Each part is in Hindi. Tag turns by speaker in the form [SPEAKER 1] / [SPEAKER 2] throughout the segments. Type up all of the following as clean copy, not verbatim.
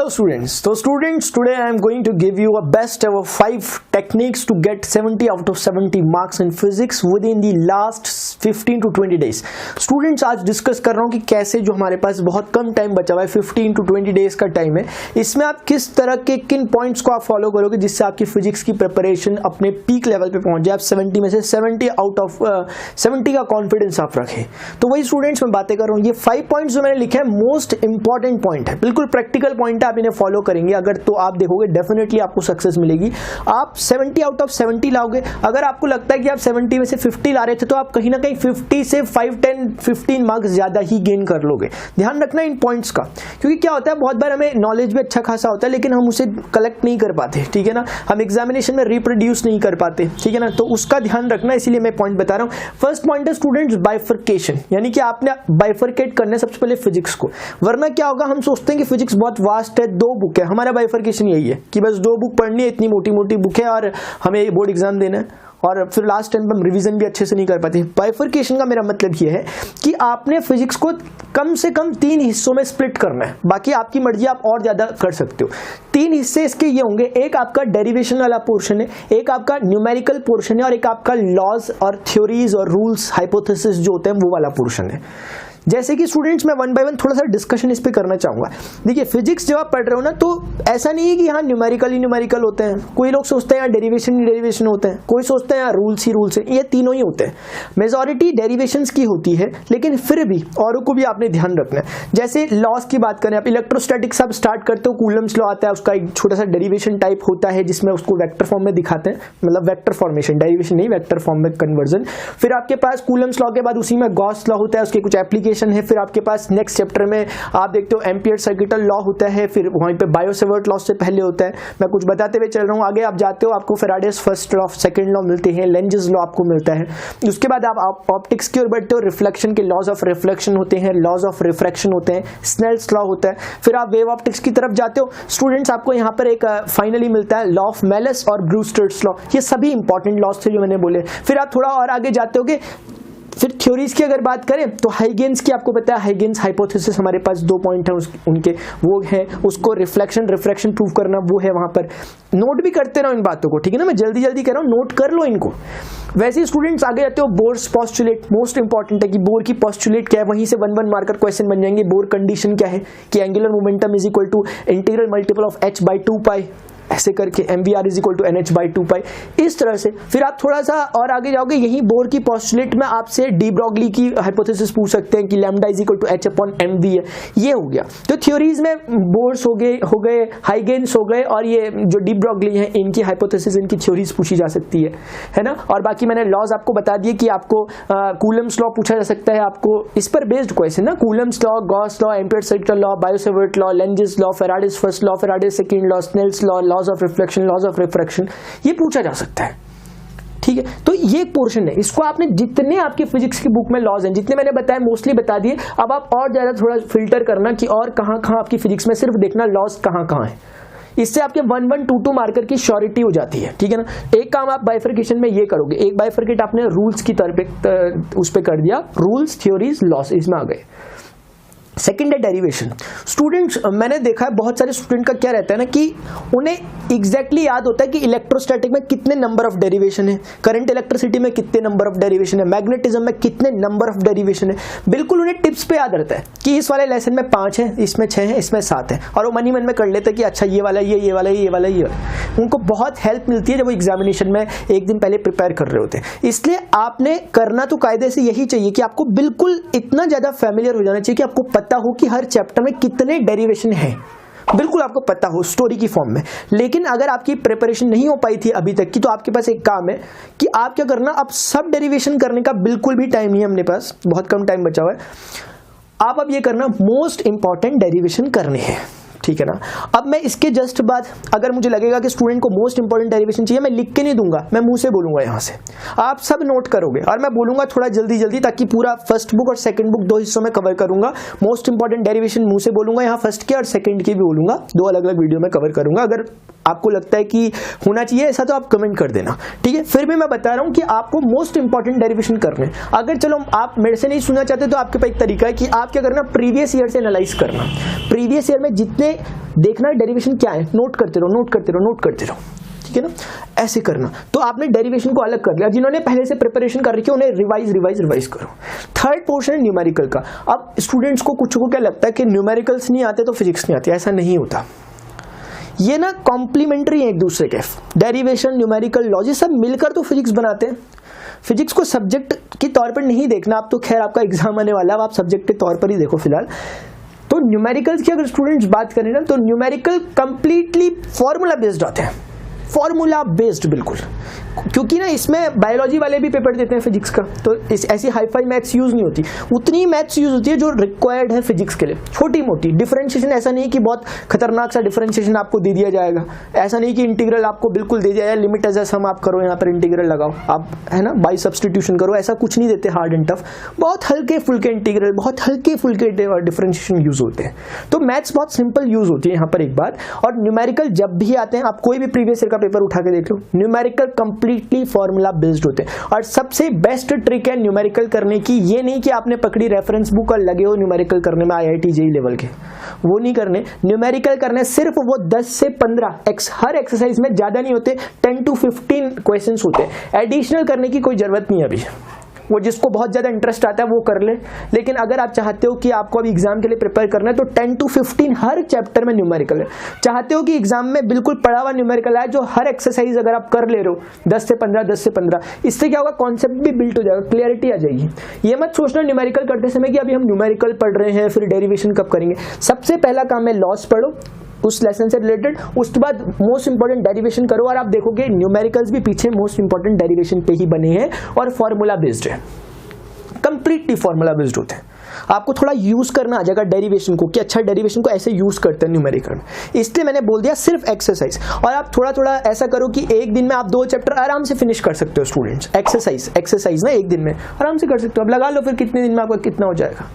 [SPEAKER 1] Hello students. So students, today I am going to give you a best ever 5 techniques to get 70 out of 70 marks in physics within the last 15 to 20 days. Students, आज डिस्कस कर रहा हूँ कि कैसे जो हमारे पास बहुत कम टाइम बचा हुआ है 15 to 20 डेज का टाइम है, इसमें आप किस तरह के किन पॉइंट्स को आप फॉलो करोगे जिससे आपकी फिजिक्स की प्रिपरेशन अपने पीक लेवल पे पहुंच जाए, आप 70 में से 70 आउट ऑफ 70 का कॉन्फिडेंस आप रखें। तो वही स्टूडेंट्स मैं बातें कर रहा हूँ, ये 5 पॉइंट्स जो मैंने लिखे हैं मोस्ट इंपॉर्टेंट पॉइंट है, बिल्कुल प्रैक्टिकल पॉइंट है। आप इन्हें फॉलो करेंगे अगर तो आप देखोगे डेफिनेटली आपको सक्सेस मिलेगी। आप 70 आउट ऑफ 70 लाओगे। अगर आपको लगता है कि आप 70 में से 50 ला रहे थे तो आप कहीं ना कहीं 50 से 5, 10, 15 मार्क्स ज्यादा ही गेन कर लोगे। ध्यान रखना इन पॉइंट्स का, क्योंकि क्या होता है बहुत बार हमें नॉलेज भी अच्छा खासा होता है लेकिन हम उसे कलेक्ट नहीं कर पाते, ठीक है ना, हम एग्जामिनेशन में रिप्रोड्यूस नहीं कर पाते, ठीक है ना, तो उसका ध्यान रखना, इसीलिए मैं पॉइंट बता रहा हूं। फर्स्ट पॉइंट है स्टूडेंट्स बाइफर्केशन, यानी कि आपने बाइफर्केट करना है सबसे पहले फिजिक्स को। वरना क्या होगा, हम सोचते हैं कि फिजिक्स बहुत वास्ट है, 2 बुक है, हमारा बाइफर्केशन यही है कि बस 2 बुक पढ़नी है, इतनी मोटी मोटी बुक है और हमें बोर्ड एग्जाम देना है और फिर लास्ट टाइम हम रिवीजन भी अच्छे से नहीं कर पाते। बाइफर्केशन का मेरा मतलब ये है कि आपने फिजिक्स को कम से कम 3 हिस्सों में स्प्लिट करना है, बाकी आपकी मर्जी, आप और ज्यादा कर सकते हो। 3 हिस्से इसके ये होंगे, एक आपका डेरिवेशन वाला पोर्शन है, एक आपका न्यूमेरिकल पोर्शन है और एक आपका लॉज और थ्योरीज और रूल्स हाइपोथेसिस जो होते हैं वो वाला पोर्शन है। जैसे कि स्टूडेंट्स मैं 1 बाय 1 थोड़ा सा डिस्कशन इस पे करना चाहूंगा। देखिए फिजिक्स जब आप पढ़ रहे हो ना तो ऐसा नहीं है कि यहाँ न्यूमेरिकल ही न्यूमेरिकल होते हैं, कोई लोग सोचते हैं यहाँ डेरिवेशन ही डेरिवेशन होते हैं, कोई सोचते हैं यहाँ रूल्स ही रूल्स हैं, ये तीनों ही होते हैं। मेजॉरिटी डेरिवेशंस की होती है लेकिन फिर भी औरों को भी आपने ध्यान रखना है। जैसे लॉस की बात करें, आप इलेक्ट्रोस्टैटिक्स आप स्टार्ट करते हो, कूलम्स लॉ आता है, उसका एक छोटा सा डेरिवेशन टाइप होता है जिसमें उसको वेक्टर फॉर्म में दिखाते हैं, मतलब वेक्टर फॉर्मेशन, डेरिवेशन नहीं, वेक्टर फॉर्म में कन्वर्जन। फिर आपके पास कूलम्स लॉ के बाद उसी में गॉस लॉ होता है, उसके कुछ एप्लीकेशन है। फिर आपके पास नेक्स्ट चैप्टर में आप देखते हो एम्पियर सर्किटल लॉ होता है, फिर वहीं पे बायो-सेवर्ट लॉ से पहले होता है, मैं कुछ बताते हुए चल रहा हूं। आगे आप जाते हो आपको Faraday's first law, second law मिलते हैं, लेंजेस लॉ आपको मिलता है। उसके बाद आप ऑप्टिक्स की ओर बढ़ते हो, रिफ्लेक्शन के लॉज ऑफ रिफ्लेक्शन होते हैं, लॉज ऑफ रिफ्रैक्शन होते हैं, स्नेल्स लॉ होता है। फिर आप वेव ऑप्टिक्स की तरफ जाते हो स्टूडेंट्स, आपको यहाँ पर एक फाइनली मिलता है लॉ ऑफ मेलस और ब्रूस्टर्स लॉ। ये सभी इंपॉर्टेंट लॉज थे जो मैंने बोले। फिर आप थोड़ा और आगे जाते होगे, फिर थ्योरीज की अगर बात करें तो हाइगेन्स की आपको पता है, हाइगेन्स हाइपोथेसिस हमारे पास 2 पॉइंट हैं उनके, वो है उसको रिफ्लेक्शन रिफ्रैक्शन प्रूव करना, वो है वहां पर। नोट भी करते रहो इन बातों को, ठीक है ना, मैं जल्दी जल्दी कह रहा हूं, नोट कर लो इनको। वैसे ही स्टूडेंट्स आगे जाते हो, बोर्स पोस्टुलेट मोस्ट इंपॉर्टेंट है कि बोर की पोस्टुलेट क्या है, वहीं से 1 मार्कर क्वेश्चन बन जाएंगे। बोर कंडीशन क्या है कि angular momentum is equal to integral multiple of h/2π, ऐसे करके mvr is equal to nh/2π, इस तरह से। फिर आप थोड़ा सा और आगे जाओगे, यही बोर की पोस्टुलेट में आपसे डी ब्रॉगली की हाइपोथेसिस पूछ सकते हैं कि lambda is equal to h/mv है, ये हो गया। तो थ्योरीज में बोर्स हो गए, हाइगेन्स हो गए, और ये जो डी ब्रॉगली है इनकी हाइपोथेसिस, इनकी थ्योरीज पूछी जा सकती है ना। और बाकी मैंने लॉज आपको बता दिए कि आपको कूलम्स लॉ पूछा जा सकता है, आपको इस पर बेस्ड क्वेश्चन ना, Coulomb's law, Gauss law, ampere circuital law, Biot Savart law, Lenz's law, Faraday's first law, Faraday's second law, Snell's law, laws of reflection, laws of refraction, ये पूछा जा सकता है, ठीक है। तो ये एक पोर्शन है, इसको आपने जितने आपके फिजिक्स की बुक में लॉज हैं, जितने मैंने बताए मोस्टली बता दिए। अब आप और ज्यादा थोड़ा फिल्टर करना कि और कहां कहां आपकी फिजिक्स में सिर्फ देखना लॉज कहां कहां है, इससे आपके 1, 1, 2, 2 मार्कर की श्योरिटी हो जाती है, ठीक है ना। एक काम आप बाइफर्केशन में ये करोगे, एक बाइफर्केट आपने रूल्स की तरफ उस पे कर दिया, रूल्स, थ्योरीज, लॉस, इसमें आ गए। सेकेंड है डेरिवेशन। स्टूडेंट्स मैंने देखा है बहुत सारे स्टूडेंट का क्या रहता है ना कि उन्हें एग्जैक्टली याद होता है कि इलेक्ट्रोस्टैटिक में कितने नंबर ऑफ डेरिवेशन है, करंट इलेक्ट्रिसिटी में कितने नंबर ऑफ डेरिवेशन है, मैग्नेटिज्म में कितने नंबर ऑफ डेरिवेशन है, बिल्कुल उन्हें टिप्स पे याद रहता है कि इस वाले लेसन में 5 है, इसमें 6 है, इसमें 7 है, और वो मन ही मन में कर लेते हैं कि अच्छा ये वाला ये वाला ये वाला ये। उनको बहुत हेल्प मिलती है जब वो एग्जामिनेशन में एक दिन पहले प्रिपेयर कर रहे होते हैं। इसलिए आपने करना तो कायदे से यही चाहिए कि आपको बिल्कुल इतना ज्यादा फैमिलियर हो जाना चाहिए कि आपको पता हो कि हर चैप्टर में कितने डेरिवेशन है, बिल्कुल आपको पता हो स्टोरी की फॉर्म में। लेकिन अगर आपकी प्रिपरेशन नहीं हो पाई थी अभी तक की, तो आपके पास एक काम है कि आप क्या करना, अब सब डेरिवेशन करने का बिल्कुल भी टाइम नहीं है, अपने पास बहुत कम टाइम बचा हुआ है। आप अब ये करना, मोस्ट इंपॉर्टेंट डेरिवेशन करने हैं, ठीक है ना। अब मैं इसके जस्ट बाद अगर मुझे लगेगा कि स्टूडेंट को मोस्ट इंपॉर्टेंट डेरिवेशन चाहिए, मैं लिख के नहीं दूंगा, मैं मुंह से बोलूंगा, यहां से आप सब नोट करोगे और मैं बोलूंगा थोड़ा जल्दी जल्दी, ताकि पूरा फर्स्ट बुक और सेकंड बुक 2 हिस्सों में कवर करूंगा। मोस्ट इंपॉर्टेंट डेरिवेशन मुंह से बोलूंगा, यहाँ फर्स्ट के और सेकंड के भी बोलूंगा, 2 अलग अलग वीडियो में कवर करूंगा। अगर आपको लगता है कि होना चाहिए ऐसा तो आप कमेंट कर देना, ठीक है। फिर भी मैं बता रहा हूं कि आपको मोस्ट इंपॉर्टेंट डेरिवेशन करने, अगर चलो आप मेरे से नहीं सुनना चाहते तो आपके पास एक तरीका है कि आप क्या करना, प्रीवियस ईयर से एनालाइज करना, प्रीवियस ईयर में जितने देखना डेरिवेशन क्या है नोट करते रहो, नोट करते रहो, नोट करते रहो, ठीक है ना, ऐसे करना। तो आपने डेरिवेशन को अलग कर लिया, जिन्होंने पहले से प्रिपरेशन कर रखी है उन्हें रिवाइज करो। थर्ड पोर्शन है न्यूमेरिकल का। अब स्टूडेंट्स को कुछ को क्या लगता है कि न्यूमेरिकल्स नहीं आते तो फिजिक्स नहीं आती, ऐसा नहीं होता। ये ना कॉम्प्लीमेंट्री है एक दूसरे के, डेरिवेशन, न्यूमेरिकल, लॉजिक सब मिलकर तो फिजिक्स बनाते हैं। फिजिक्स को सब्जेक्ट के तौर पर नहीं देखना आप, तो खैर आपका एग्जाम आने वाला है, आप सब्जेक्ट के तौर पर ही देखो फिलहाल। तो न्यूमेरिकल्स की अगर स्टूडेंट्स बात करें ना, तो न्यूमेरिकल कंप्लीटली फॉर्मूला बेस्ड आते हैं, फॉर्मूला बेस्ड बिल्कुल, क्योंकि ना इसमें बायोलॉजी वाले भी पेपर देते हैं फिजिक्स का, तो ऐसी हाई-फाई मैथ्स यूज नहीं होती, उतनी मैथ्स यूज होती है जो रिक्वायर्ड है फिजिक्स के लिए, छोटी मोटी डिफरेंशिएशन। ऐसा नहीं कि बहुत खतरनाक सा डिफरेंशिएशन आपको दे दिया जाएगा, ऐसा नहीं कि इंटीग्रल आपको बिल्कुल दे दिया जाए, लिमिट एज अ सम आप करो, यहाँ पर इंटीग्रल लगाओ आप, है ना, बाई सब्सटीट्यूशन करो, ऐसा कुछ नहीं देते हार्ड एंड टफ। बहुत हल्के फुल्के इंटीग्रल, बहुत हल्के फुल्के डिफरेंशिएशन यूज होते हैं, तो मैथ्स बहुत सिंपल यूज होती है यहाँ पर एक बात। और न्यूमेरिकल जब भी आते हैं, आप कोई भी प्रीवियस ईयर का पेपर उठा के देख लो, न्यूमेरिकल कंप्लीटली फॉर्मूला बेस्ड होते हैं। और सबसे बेस्ट ट्रिक है न्यूमेरिकल करने की, ये नहीं कि आपने पकड़ी रेफरेंस बुक और लगे हो न्यूमेरिकल करने में IIT JEE लेवल के, वो नहीं करने। न्यूमेरिकल करने सिर्फ वो 10 से 15 हर एक्सरसाइज में, ज्यादा नहीं होते, 10 to 15 क्वेश्चंस होते हैं। एडिशनल करने की कोई जरूरत नहीं है अभी, वो जिसको बहुत ज्यादा इंटरेस्ट आता है वो कर ले। लेकिन अगर आप चाहते हो कि आपको अभी एग्जाम के लिए प्रिपेयर करना है, तो 10 to 15 हर चैप्टर में न्यूमेरिकल है। चाहते हो कि एग्जाम में बिल्कुल पढ़ा हुआ न्यूमेरिकल आए, जो हर एक्सरसाइज अगर आप कर ले रहे हो 10 से 15, इससे क्या होगा, कॉन्सेप्ट भी बिल्ट हो जाएगा, क्लियरिटी आ जाएगी। ये मत सोचना न्यूमेरिकल करते समय कि अभी हम न्यूमेरिकल पढ़ रहे हैं फिर डेरिवेशन कब करेंगे। सबसे पहला काम है लॉस पढ़ो उस लेसन से रिलेटेड, उसके बाद मोस्ट इंपॉर्टेंट डेरिवेशन करो, और आप देखोगे न्यूमेरिकल्स भी पीछे मोस्ट इंपॉर्टेंट डेरिवेशन पे ही बने हैं और फॉर्मूला बेस्ड है, कंप्लीटली फॉर्मूला बेस्ड होते हैं। आपको थोड़ा यूज करना आ जाएगा डेरिवेशन को, कि अच्छा डेरिवेशन को ऐसे यूज करते हैं न्यूमेरिकल में, इसलिए मैंने बोल दिया सिर्फ एक्सरसाइज। और आप थोड़ा थोड़ा ऐसा करो कि एक दिन में आप 2 चैप्टर आराम से फिनिश कर सकते हो स्टूडेंट्स, एक्सरसाइज ना एक दिन में आराम से कर सकते हो। अब लगा लो फिर कितने दिन में आपका कितना हो जाएगा,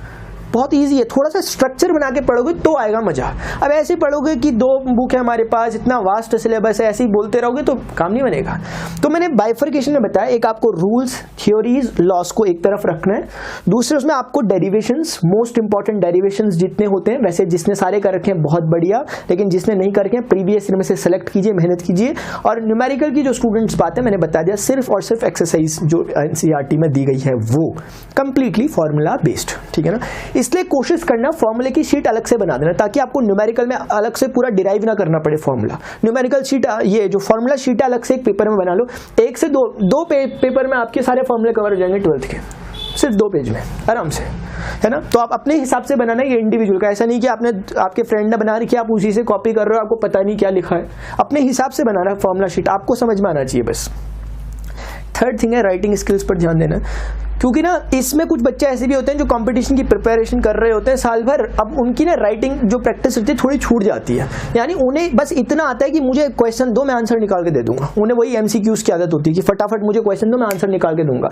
[SPEAKER 1] बहुत इजी है। थोड़ा सा स्ट्रक्चर बना के पढ़ोगे तो आएगा मजा। अब ऐसे पढ़ोगे कि 2 बुक है हमारे पास, इतना वास्ट सिलेबस है, ऐसे ही बोलते रहोगे तो काम नहीं बनेगा। तो मैंने बाइफर्केशन में बताया, एक आपको रूल्स, थ्योरीज, लॉस को एक तरफ रखना है, दूसरे उसमें आपको डेरिवेशंस, मोस्ट इंपॉर्टेंट डेरिवेशंस जितने होते हैं, वैसे जिसने सारे कर रखे हैं बहुत बढ़िया, लेकिन जिसने नहीं कर रखे हैं प्रीवियस ईयर में से सेलेक्ट कीजिए, मेहनत कीजिए। और न्यूमेरिकल की जो स्टूडेंट्स बात है मैंने बता दिया, सिर्फ और सिर्फ एक्सरसाइज जो NCERT में दी गई है वो कंप्लीटली फॉर्मूला बेस्ड, ठीक है ना। इसलिए कोशिश करना फॉर्मूले की शीट अलग से बना देना, ताकि आपको न्यूमेरिकल में अलग से पूरा डिराइव ना करना पड़े फॉर्मूला। न्यूमेरिकल शीट, ये जो फॉर्मूला शीट है अलग से एक पेपर में बना लो, 1 से 2 पेपर में आपके सारे फॉर्मूले कवर हो जाएंगे 12th के, सिर्फ 2 पेज में आराम से, है ना। तो आप अपने हिसाब से बनाना, ये इंडिविजुअल का, ऐसा नहीं कि आपने आपके फ्रेंड ने बना रखी है आप उसी से कॉपी कर रहे हो, आपको पता नहीं क्या लिखा है। अपने हिसाब से बनाना फॉर्मूला शीट, आपको समझ में आना चाहिए बस। थर्ड थिंग है राइटिंग स्किल्स पर ध्यान देना, क्योंकि ना इसमें कुछ बच्चे ऐसे भी होते हैं जो कंपटीशन की प्रिपरेशन कर रहे होते हैं साल भर, अब उनकी ना राइटिंग जो प्रैक्टिस होती है थोड़ी छूट जाती है। यानी उन्हें बस इतना आता है कि मुझे क्वेश्चन दो मैं आंसर निकाल के दे दूंगा, उन्हें वही MCQs की आदत होती है कि फटाफट मुझे क्वेश्चन दो मैं आंसर निकाल के दूंगा।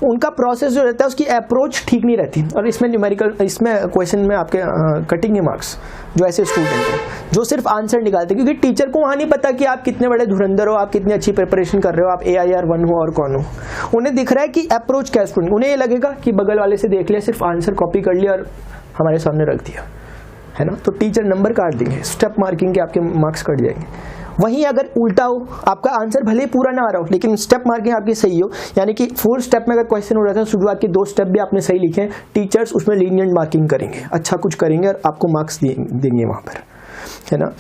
[SPEAKER 1] उनका प्रोसेस जो रहता है उसकी अप्रोच ठीक नहीं रहती, और इसमें न्यूमेरिकल, इसमें क्वेश्चन में आपके कटिंग मार्क्स जो ऐसे स्टूडेंट हैं जो सिर्फ आंसर निकालते हैं, क्योंकि टीचर को वहां नहीं पता कि आप कितने बड़े धुरंधर हो, आप कितनी अच्छी प्रिपरेशन कर रहे हो, आप AIR 1 हो और कौन हो। उन्हें दिख रहा है कि अप्रोच क्या स्टूडेंट, उन्हें ये लगेगा कि बगल वाले से देख लिया, सिर्फ आंसर कॉपी कर लिया और हमारे सामने रख दिया, है ना, तो टीचर नंबर काट देंगे, स्टेप मार्किंग के आपके मार्क्स कट जाएंगे। वहीं अगर उल्टा हो, आपका आंसर भले ही पूरा ना आ रहा हो लेकिन स्टेप मार्किंग आपकी सही हो, यानी कि 4 स्टेप में अगर क्वेश्चन हो रहा था, शुरुआत के 2 स्टेप भी आपने सही लिखे, टीचर्स उसमें लीनियंट मार्किंग करेंगे, अच्छा कुछ करेंगे और आपको मार्क्स देंगे वहां पर, है ना।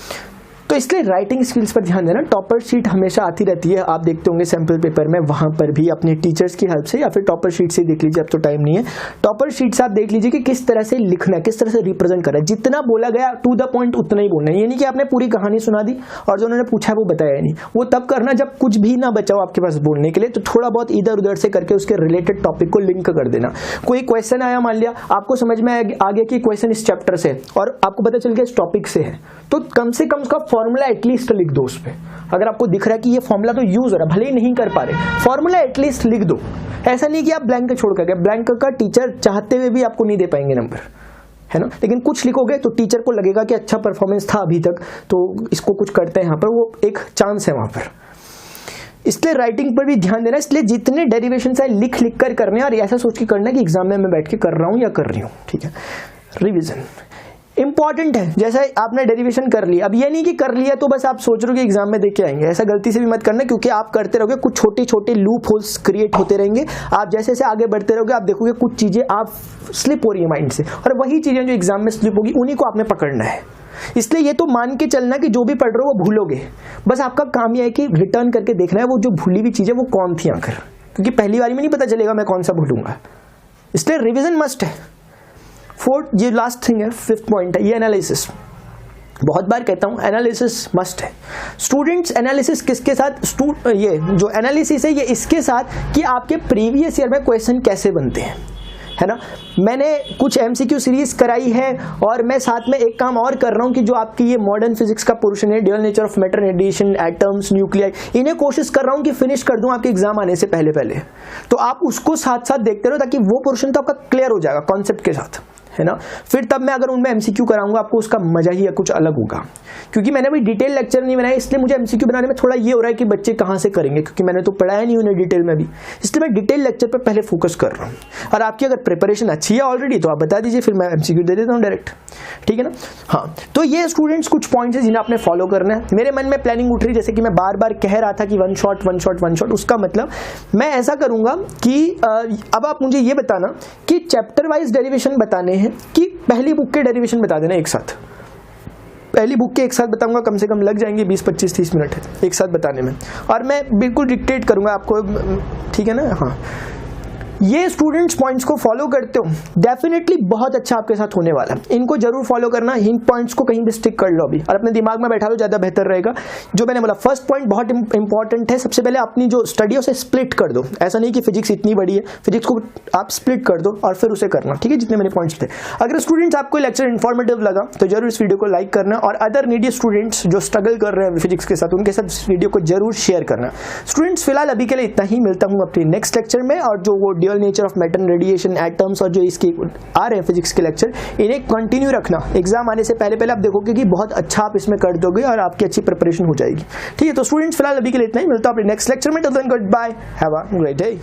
[SPEAKER 1] तो इसलिए राइटिंग स्किल्स पर ध्यान देना। टॉपर शीट हमेशा आती रहती है, आप देखते होंगे सैम्पल पेपर में, वहां पर भी अपने टीचर्स की हेल्प से या फिर टॉपर शीट से देख लीजिए, अब तो टाइम नहीं है। टॉपर शीट से आप देख लीजिए कि किस तरह से लिखना है, किस तरह से रिप्रेजेंट करना है, जितना बोला गया टू द पॉइंट उतना ही बोलना है। ये नहीं कि आपने पूरी कहानी सुना दी और जो उन्होंने पूछा वो बताया नहीं, वो तब करना जब कुछ भी ना बचाओ आपके पास बोलने के लिए, तो थोड़ा बहुत इधर उधर से करके उसके रिलेटेड टॉपिक को लिंक कर देना। कोई क्वेश्चन आया, मान लिया आपको समझ में आ गया कि क्वेश्चन इस चैप्टर से और आपको पता चल गया इस टॉपिक से है, तो कम से कम उसका फॉर्मूला एटलीस्ट लिख दो उस पे। अगर आपको दिख रहा है कि ये फॉर्मूला तो यूज हो रहा है, भले ही नहीं कर पा रहे, फॉर्मूला एटलीस्ट लिख दो। ऐसा नहीं कि आप ब्लैंक छोड़ कर गए, ब्लैंक का टीचर चाहते हुए भी आपको नहीं दे पाएंगे नंबर, है ना, लेकिन कुछ लिखोगे तो टीचर को लगेगा कि अच्छा परफॉर्मेंस था अभी तक, तो इसको कुछ करते हैं यहाँ पर, वो एक चांस है वहाँ पर। इसलिए राइटिंग पर भी ध्यान देना, इसलिए जितने डेरिवेशन है लिख लिख कर करने और ऐसा सोच के करना कि एग्जाम में मैं बैठ के कर रहा हूँ या कर रही हूँ, ठीक है। रिवीजन इंपॉर्टेंट है, जैसा आपने डेरिवेशन कर लिया, अब ये नहीं कि कर लिया तो बस आप सोच रहे हो कि एग्जाम में देख के आएंगे, ऐसा गलती से भी मत करना, क्योंकि आप करते रहोगे कुछ छोटे छोटे लूप होल्स क्रिएट होते रहेंगे। आप जैसे जैसे आगे बढ़ते रहोगे आप देखोगे कुछ चीजें आप स्लिप हो रही है माइंड से, और वही चीजें जो एग्जाम में स्लिप होगी उन्हीं को आपने पकड़ना है। इसलिए ये तो मान के चलना कि जो भी पढ़ रहे हो वो भूलोगे, बस आपका काम यह है कि रिटर्न करके देखना है वो जो भूली हुई चीजें वो कौन थी आखिर, क्योंकि पहली बारी में नहीं पता चलेगा मैं कौन सा भूलूंगा। इसलिए रिविजन मस्ट है। फोर्थ, ये लास्ट थिंग है, फिफ्थ पॉइंट है ये एनालिसिस। बहुत बार कहता हूं एनालिसिस मस्ट है। स्टूडेंट्स एनालिसिस किसके साथ, ये जो एनालिसिस है ये इसके साथ कि आपके प्रीवियस ईयर में क्वेश्चन कैसे बनते हैं, है ना। मैंने कुछ एमसीक्यू सीरीज कराई है और मैं साथ में एक काम और कर रहा हूं कि जो आपकी ये मॉडर्न फिजिक्स का पोर्शन है, dual nature of matter, radiation, atoms, nuclei, इन्हें कोशिश कर रहा हूं कि फिनिश कर दूं आपके एग्जाम आने से पहले पहले। तो आप उसको साथ साथ देखते रहो ताकि वो पोर्शन तो आपका क्लियर हो जाएगा कॉन्सेप्ट के साथ, है ना। फिर तब मैं अगर उनमें एमसीक्यू कराऊंगा आपको उसका मजा ही कुछ अलग होगा, क्योंकि मैंने भी डिटेल लेक्चर नहीं बनाया, इसलिए मुझे एमसीक्यू बनाने में थोड़ा ये हो रहा है कि बच्चे कहां से करेंगे, क्योंकि मैंने तो पढ़ाया नहीं उन्हें डिटेल में भी, इसलिए मैं डिटेल लेक्चर पर पहले फोकस कर रहा हूं। और आपकी अगर प्रिपरेशन अच्छी है ऑलरेडी तो आप बता दीजिए, फिर मैं एमसीक्यू दे देता हूं डायरेक्ट, ठीक है ना। हाँ, तो ये स्टूडेंट्स कुछ पॉइंट्स है जिन्हें आपने फॉलो करना है। मेरे मन में प्लानिंग उठ रही, जैसे कि मैं बार बार कह रहा था कि वन शॉट, उसका मतलब मैं ऐसा करूंगा कि अब आप मुझे ये बताना कि चैप्टर वाइज डेरिवेशन बताने हैं कि पहली बुक के डेरिवेशन बता देना एक साथ। पहली बुक के एक साथ बताऊंगा, कम से कम लग जाएंगे 20, 25, 30 मिनट एक साथ बताने में, और मैं बिल्कुल डिक्टेट करूंगा आपको, ठीक है ना। हाँ, ये स्टूडेंट्स पॉइंट्स को फॉलो करते हो डेफिनेटली बहुत अच्छा आपके साथ होने वाला है, इनको जरूर फॉलो करना। इन पॉइंट्स को कहीं भी स्टिक कर लो अभी और अपने दिमाग में बैठा लो, ज्यादा बेहतर रहेगा। जो मैंने बोला फर्स्ट पॉइंट बहुत इंपॉर्टेंट है, सबसे पहले अपनी जो स्टडी है उसे स्प्लिट कर दो। ऐसा नहीं कि फिजिक्स इतनी बड़ी है, फिजिक्स को आप स्प्लिट कर दो और फिर उसे करना, ठीक है, जितने मैंने पॉइंट्स थे। अगर स्टूडेंट्स आपको लेक्चर इन्फॉर्मेटिव लगा तो जरूर इस वीडियो को लाइक करना, और अदर नीडी स्टूडेंट्स जो स्ट्रगल कर रहे हैं फिजिक्स के साथ उनके साथ इस वीडियो को जरूर शेयर करना। स्टूडेंट्स फिलहाल अभी के लिए इतना ही, मिलता हूं अपने नेक्स्ट लेक्चर में, और जो वो dual nature of matter, radiation, atoms और जो इसके आ रहे हैं फिजिक्स के लेक्चर, इन्हें कंटिन्यू रखना। एग्जाम आने से पहले पहले आप देखोगे कि बहुत अच्छा आप इसमें कर दोगे और आपकी अच्छी प्रिपरेशन हो जाएगी, ठीक है। तो स्टूडेंट्स फिलहाल अभी के लिए इतना ही, मिलता हूं अपने नेक्स्ट लेक्चर में। Till then goodbye, have a great day.